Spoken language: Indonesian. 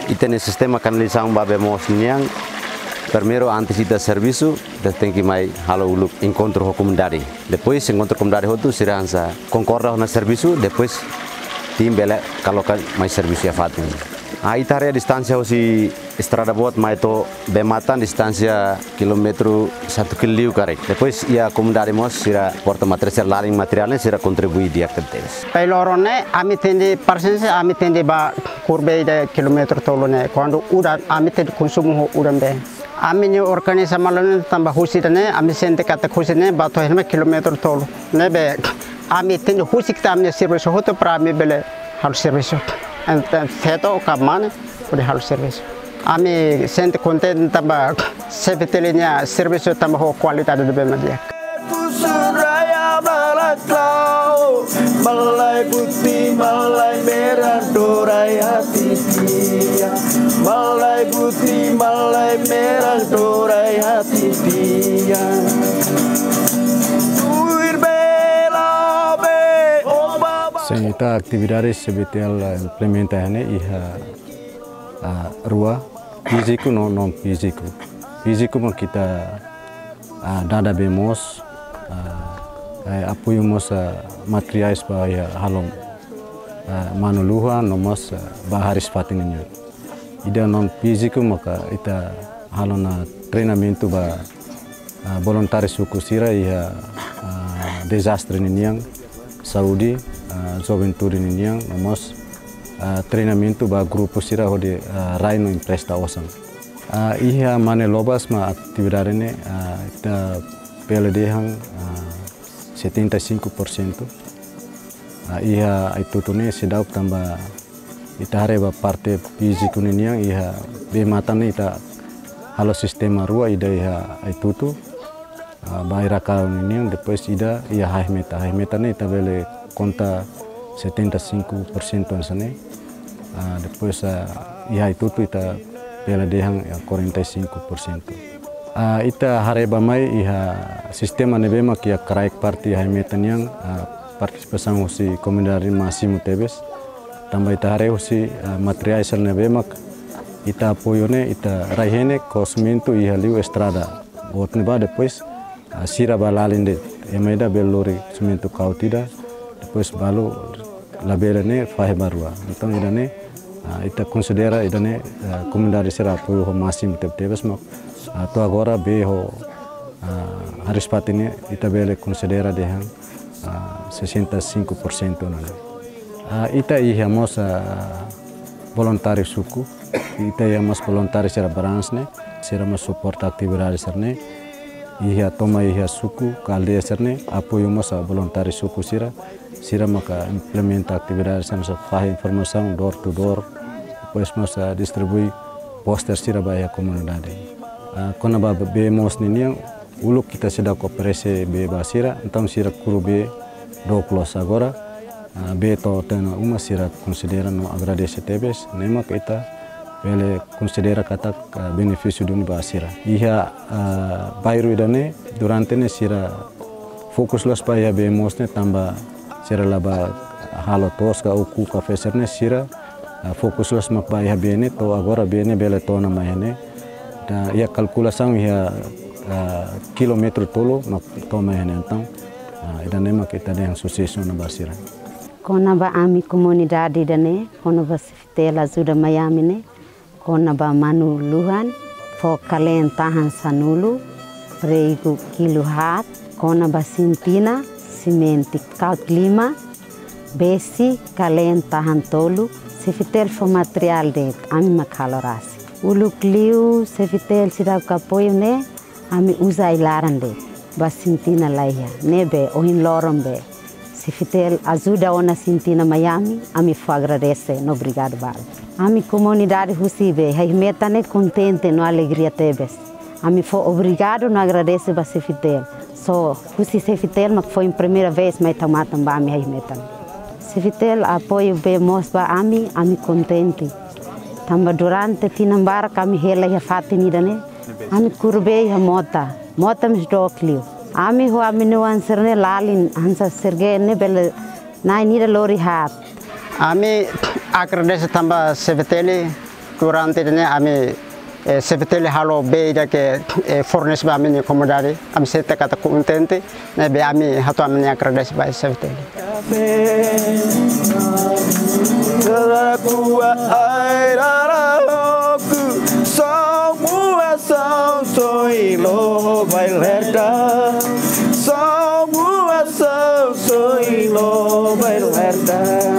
Itene sistema canalização babemos niang primeiro antes da serviço tem que mais halo uluk encontro com comunidade, depois encontro comunidade outro sirança concorda na serviço, depois tim bela colocar mais serviço ya fatin. Aí tarefa distância hoje estrada buat mais to bematan distância kilometro 1 km karek. Depois ia comunidade mos sira porta material laling materialnya sira kontribui di aktivitas. Pelorone ami tende persense ami tende ba kurbe de kilometer tolone quando udah ami tende konsumo udah be. Ami ni organisasi malone tambah husi dane ami sente kata husi ne bato helme kilometer tolo. Ne be ami tende husi kita ami service hoto pra ami bele hal service. Feto kamane udah hal service. Ami sente konten tambah sebetulnya service tambah kualitas lebih media. Malai putih, malai merah, dorai hati dia. Malai putih, malai merah, dorai hati dia. Senita atividades sebetulnya implementasinya iha rua fisiku non fisiku. Fisiku mah kita dada bemos apoio mos materiais para halom manuluhan nomos baharis fatinnya. Ida non fisiku maka ita halona treinamento ba voluntário suku sira iha desastre niang Saudi Juventude niang nomos treinamento ba grupo sira hode Raino Empresta Osang. Iha mane lobas ma atividade ne ita PLD-hang 75%. Iha itu tune sedau tambah ita hareba parte fisiku niang iha be matane ita halo sistema rua ida iha itu tu baira kalau niang depois ida iha hahmeta ne ita bele conta 75% ansane. Depois iha itu tu ita PLD-hang 45%. Ita hareba mai iha sistema nebema kia karaik parti haimetan yang partisipasi husi komunidade masih mutebes tambah ita hare husi materiais nebema ita apoione ita raihene kosmintu iha liu estrada botne ba depois sira balalinde emeda belori sumintu kau tidak depois balu labelane fahe barua então idane ita considera idane komunidade sira apoio masih mutebes mak atau agora beho harus patine ita bele considera dehang 65% nana. Ita ihamos voluntário suku, ita ihamos voluntário sera baransne, sera mas support atividade serne, iha toma iha suku kalde serne, apoio mas voluntário suku sira maka implementa atividade serne fahe informação door to door, depois mas distribui poster sira ba iha komunidade. Kona ba bemos niang uluk kita sedang kooperasi be basira então sira kuru be do plus agora be to tena uma sira considera no agradece tebes nema kita bele considera kata benefício duni basira iha bairu idane durante ne sira fokus las pa ya bemos ne tamba sira laba halo tos ka uku ka feserne sira fokus las mak ba ya bene to agora bene bele to na mahene da ia kalkulação ia kilometro tolo mak toma então idane mak kita yang sucesso na basira kona ba ami komunidade dane kona ba siftela ajuda mayami ne kona ba manuluhan fo kalen tahan sanulu pregu kiluhat kona ba sintina simenti kaut lima besi kalen tahan tolu sifitel fo material de ami makhalorasi Uluk liu sevitel sirap kapoy ne ami usai larande basintina laia nebe ohin lorom be sevitel ajuda ona sintina Miami ami fo agradece no obrigado bal ami comunidade husibe hai metane contente no alegria tebes ami fo obrigado no agradece ba sevitel so husi sevitel mak foi primeira vez mai tamatam ba ami hai metan sevitel apoio be mos ba ami contente tamba durante tinambar kami hela ya fatini dane ami kurbe ya mota mis dokliu ami ho ami nuan serne lalin hansa serge ne bel nai ni da lori hat ami agradece tamba sevetele durante dane ami sevetele halo be da ke fornes ba ami comunidade ami seta kata contente ne be ami hatu ami agradece ba sevetele Tua airaroku Somua são soilo vai lerda Somua são soilo vai lerda